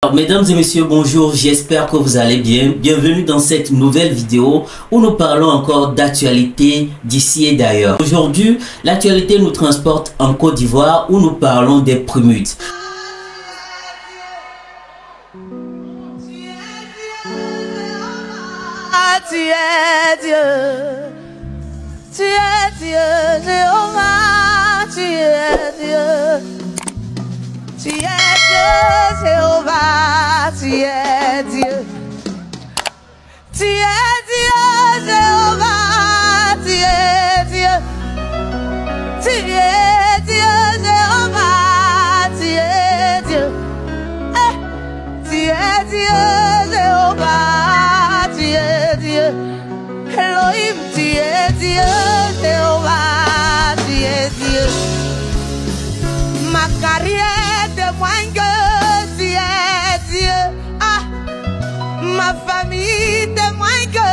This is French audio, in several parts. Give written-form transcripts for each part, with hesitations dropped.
Alors, mesdames et messieurs, bonjour, j'espère que vous allez bien. Bienvenue dans cette nouvelle vidéo où nous parlons encore d'actualité d'ici et d'ailleurs. Aujourd'hui, l'actualité nous transporte en Côte d'Ivoire où nous parlons des prémutes. Tu es Dieu, tu es Dieu, Jéhovah, tu es Dieu. Tu es Dieu, Jéhovah, tu es Dieu. Tu es Dieu, Jéhovah, tu es Dieu. Tu es Dieu, Jéhovah, tu es Dieu. Tu es Dieu, Jéhovah, tu es Dieu. Elohim, tu es Dieu, Jéhovah, tu es Dieu. Ma carrière témoigne que tu es Dieu. Ah, ma famille témoigne que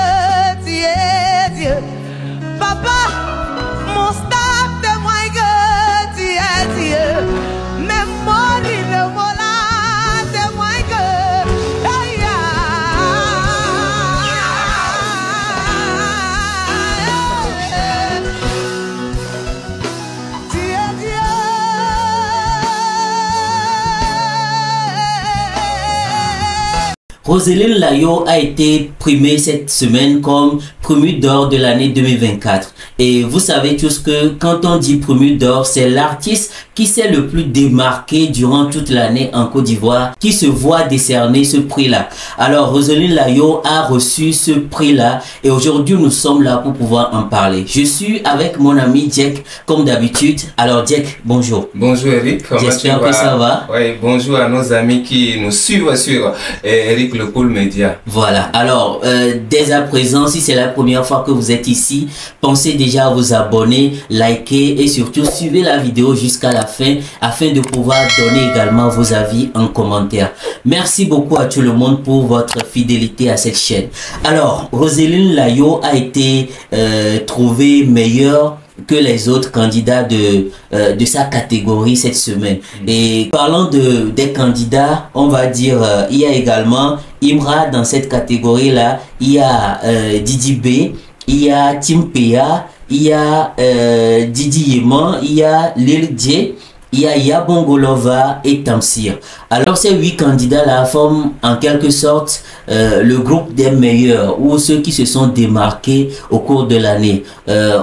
tu es Dieu. Papa, mon staff témoigne que tu es Dieu. Même Mori, le Mola témoigne que tu es Dieu. Roseline Layo a été primée cette semaine comme Prémute d'or de l'année 2024. Et vous savez tous que quand on dit Prémute d'or, c'est l'artiste qui s'est le plus démarqué durant toute l'année en Côte d'Ivoire qui se voit décerner ce prix-là. Alors Roseline Layo a reçu ce prix-là et aujourd'hui nous sommes là pour pouvoir en parler. Je suis avec mon ami Jack comme d'habitude. Alors Jack, bonjour. Bonjour Eric, j'espère que ça va. Oui, bonjour à nos amis qui nous suivent sur Eric Le Cool Média. Voilà, alors dès à présent, si c'est la première fois que vous êtes ici, pensez déjà à vous abonner, liker et surtout suivez la vidéo jusqu'à la fin afin de pouvoir donner également vos avis en commentaire. Merci beaucoup à tout le monde pour votre fidélité à cette chaîne. Alors, Roseline Layo a été trouvée meilleure que les autres candidats de sa catégorie cette semaine. Et parlant des candidats, on va dire, il y a également Imra dans cette catégorie-là, il y a Didi B, il y a Tim Pea, il y a Didi Yeman, il y a Lil J, il y a Yabongolova et Tamsir. Alors ces 8 candidats-là forment en quelque sorte le groupe des meilleurs ou ceux qui se sont démarqués au cours de l'année.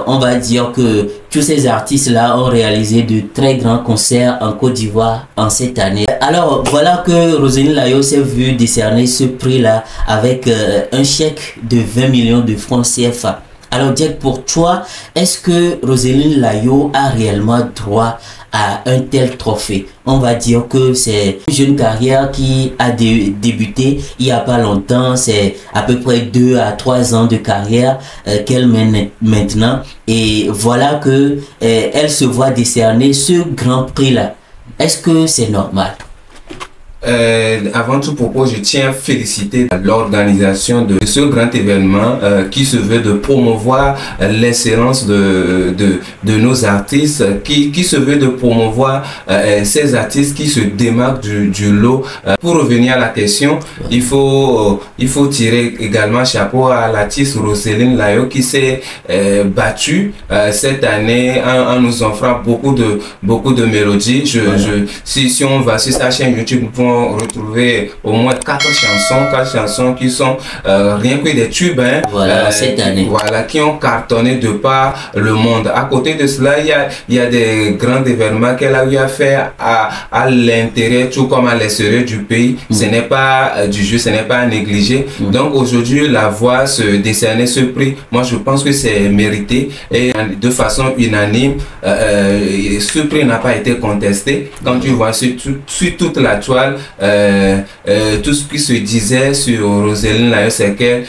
On va dire que tous ces artistes-là ont réalisé de très grands concerts en Côte d'Ivoire en cette année. Alors voilà que Roseline Layo s'est vue décerner ce prix-là avec un chèque de 20 millions de francs CFA. Alors Jack, pour toi, est-ce que Roseline Layo a réellement droit à un tel trophée? On va dire que c'est une jeune carrière qui a débuté il n'y a pas longtemps, c'est à peu près 2 à 3 ans de carrière qu'elle mène maintenant. Et voilà que elle se voit décerner ce grand prix-là. Est-ce que c'est normal? Avant tout propos, je tiens à féliciter l'organisation de ce grand événement qui se veut de promouvoir l'excellence de nos artistes, qui se veut de promouvoir ces artistes qui se démarquent du lot. Pour revenir à la question, il faut tirer également chapeau à l'artiste Roseline Layo qui s'est battue cette année en nous offrant beaucoup de mélodies. Si on va sur sa chaîne YouTube, nous pouvons retrouver au moins 4 chansons qui sont rien que des tubes, hein, voilà, cette année. Voilà, qui ont cartonné de par le monde. À côté de cela, il y a des grands événements qu'elle a eu à faire à l'intérieur tout comme à l'extérieur du pays. Ce n'est pas du jeu, ce n'est pas à négliger. Donc aujourd'hui, la voir se décerner ce prix, moi je pense que c'est mérité et de façon unanime. Ce prix n'a pas été contesté. Quand tu vois sur toute la toile, tout ce qui se disait sur Roseline Layo, c'est qu'elle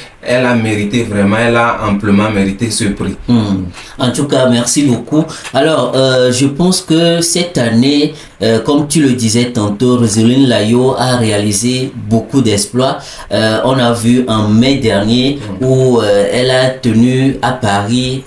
a mérité vraiment, elle a amplement mérité ce prix. En tout cas, merci beaucoup. Alors, je pense que cette année, comme tu le disais tantôt, Roseline Layo a réalisé beaucoup d'exploits. On a vu en mai dernier où elle a tenu à Paris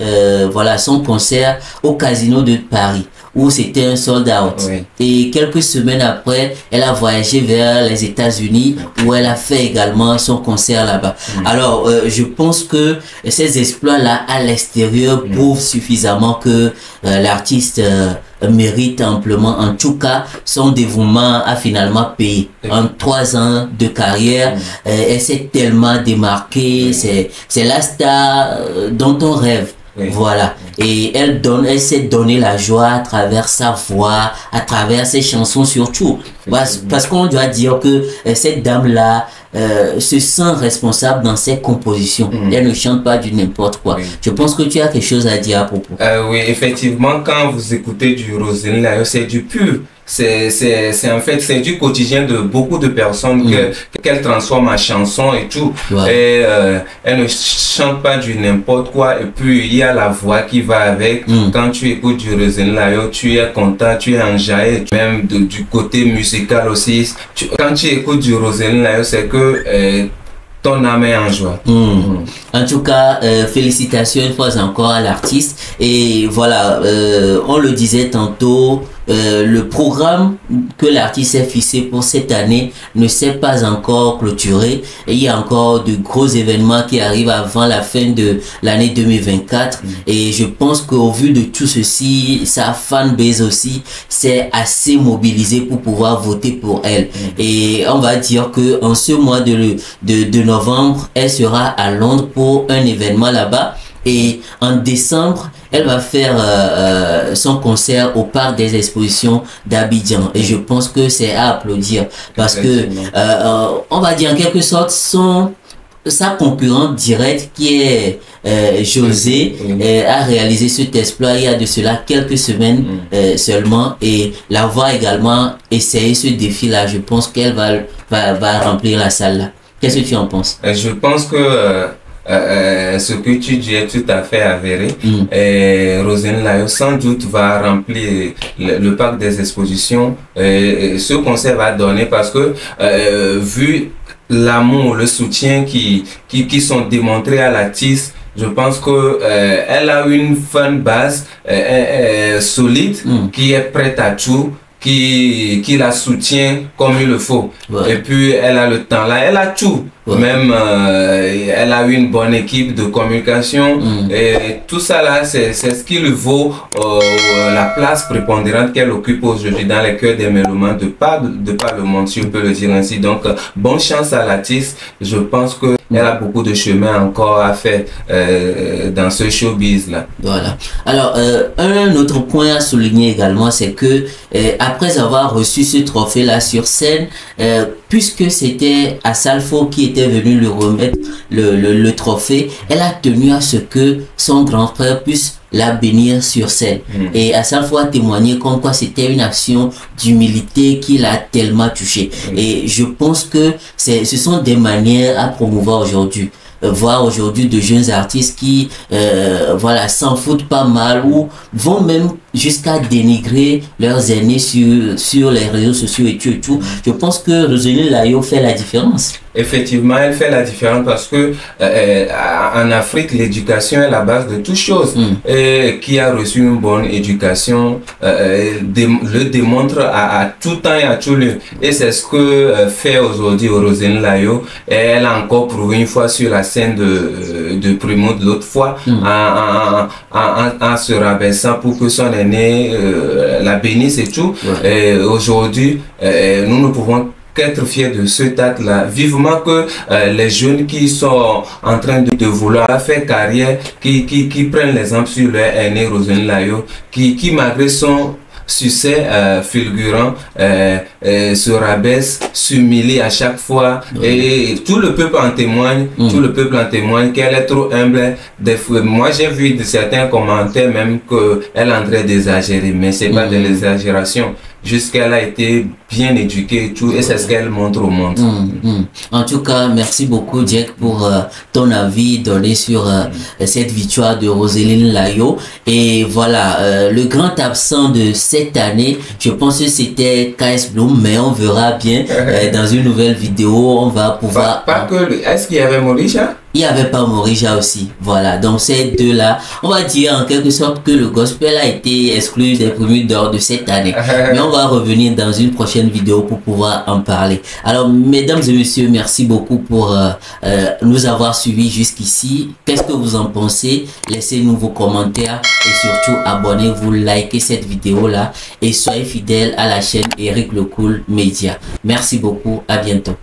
voilà, son concert au Casino de Paris, où c'était un sold out. Oui. Et quelques semaines après, elle a voyagé vers les États-Unis où elle a fait également son concert là-bas. Alors, je pense que ces exploits-là à l'extérieur prouvent suffisamment que l'artiste mérite amplement. En tout cas, son dévouement a finalement payé. En 3 ans de carrière, elle s'est tellement démarquée. C'est la star dont on rêve. Voilà. Et elle s'est donné la joie à travers sa voix, à travers ses chansons surtout. Parce qu'on doit dire que cette dame-là se sent responsable dans ses compositions. Elle ne chante pas du n'importe quoi. Je pense que tu as quelque chose à dire à propos. Oui, effectivement, quand vous écoutez du Roselyne Layo, c'est du pur. C'est en fait, c'est du quotidien de beaucoup de personnes qu'elle transforme en chanson et tout. Et elle ne chante pas du n'importe quoi. Et puis, il y a la voix qui va avec. Quand tu écoutes du Roselyne Layo, tu es content, tu es enjaillé. Même du côté musical aussi. Quand tu écoutes du Roselyne Layo, c'est que ton âme est en joie. En tout cas, félicitations une fois encore à l'artiste. Et voilà, on le disait tantôt, le programme que l'artiste s'est fixé pour cette année ne s'est pas encore clôturé. Et il y a encore de gros événements qui arrivent avant la fin de l'année 2024. Et je pense qu'au vu de tout ceci, sa fanbase aussi s'est assez mobilisée pour pouvoir voter pour elle. Et on va dire que en ce mois de novembre, elle sera à Londres pour un événement là-bas. Et en décembre, elle va faire son concert au Parc des Expositions d'Abidjan. Et je pense que c'est à applaudir. Parce que, on va dire en quelque sorte, sa concurrente directe qui est José a réalisé cet exploit il y a de cela quelques semaines seulement. Et l'avoir également essayé ce défi-là, je pense qu'elle va remplir la salle là. Qu'est-ce que tu en penses? Je pense que ce que tu dis est tout à fait avéré. Roselyne Layo sans doute va remplir le parc des expositions. Ce concert va donner parce que vu l'amour, le soutien qui sont démontrés à l'artiste, je pense que elle a une fan base solide qui est prête à tout. Qui la soutient comme il le faut. Et puis elle a le temps là, elle a tout. Même elle a une bonne équipe de communication et tout ça là, c'est ce qui lui vaut la place prépondérante qu'elle occupe aujourd'hui dans les cœurs des mélomanes de par le monde, si on peut le dire ainsi. Donc bonne chance à l'artiste. Je pense que elle a beaucoup de chemin encore à faire dans ce showbiz là. Voilà. Alors un autre point à souligner également, c'est que après avoir reçu ce trophée là sur scène, puisque c'était Asalfo qui était venu lui remettre le trophée, elle a tenu à ce que son grand frère puisse la bénir sur scène. Et Asalfo a témoigné comme quoi c'était une action d'humilité qui l'a tellement touché. Et je pense que ce sont des manières à promouvoir aujourd'hui. Voir aujourd'hui de jeunes artistes qui voilà, s'en foutent pas mal ou vont même jusqu'à dénigrer leurs aînés sur les réseaux sociaux et tout. Je pense que Roselyne Layo fait la différence. Effectivement, elle fait la différence parce que en Afrique, l'éducation est la base de toute chose. Et qui a reçu une bonne éducation le démontre à tout temps et à tout lieu. Et c'est ce que fait aujourd'hui Roselyne Layo. Et elle a encore prouvé une fois sur la scène de Primo de l'autre fois en se rabaissant pour que son aîné la bénisse et tout. Et aujourd'hui, nous ne pouvons qu'être fiers de ce acte-là. Vivement que les jeunes qui sont en train de vouloir faire carrière, qui prennent l'exemple sur leur aîné Roselyne Layo, qui malgré son succès fulgurant se rabaisse, s'humilie à chaque fois et tout le peuple en témoigne. Tout le peuple en témoigne qu'elle est trop humble. Moi j'ai vu de certains commentaires même qu'elle est en train d'exagérer, mais c'est pas de l'exagération. Juste qu'elle a été bien éduquée et tout, et c'est ce qu'elle montre au monde. En tout cas, merci beaucoup Jack pour ton avis donné sur cette victoire de Roseline Layo. Et voilà, le grand absent de cette année, je pense que c'était KS Bloom, mais on verra bien dans une nouvelle vidéo, on va pouvoir... Est-ce qu'il y avait Morisha? Il n'y avait pas Morisha aussi. Voilà, donc ces deux-là, on va dire en quelque sorte que le gospel a été exclu des premiers d'or de cette année. Mais on va revenir dans une prochaine vidéo pour pouvoir en parler. Alors, mesdames et messieurs, merci beaucoup pour nous avoir suivis jusqu'ici. Qu'est-ce que vous en pensez? Laissez-nous vos commentaires et surtout abonnez-vous, likez cette vidéo-là et soyez fidèles à la chaîne Eric Le Cool Media. Merci beaucoup, à bientôt.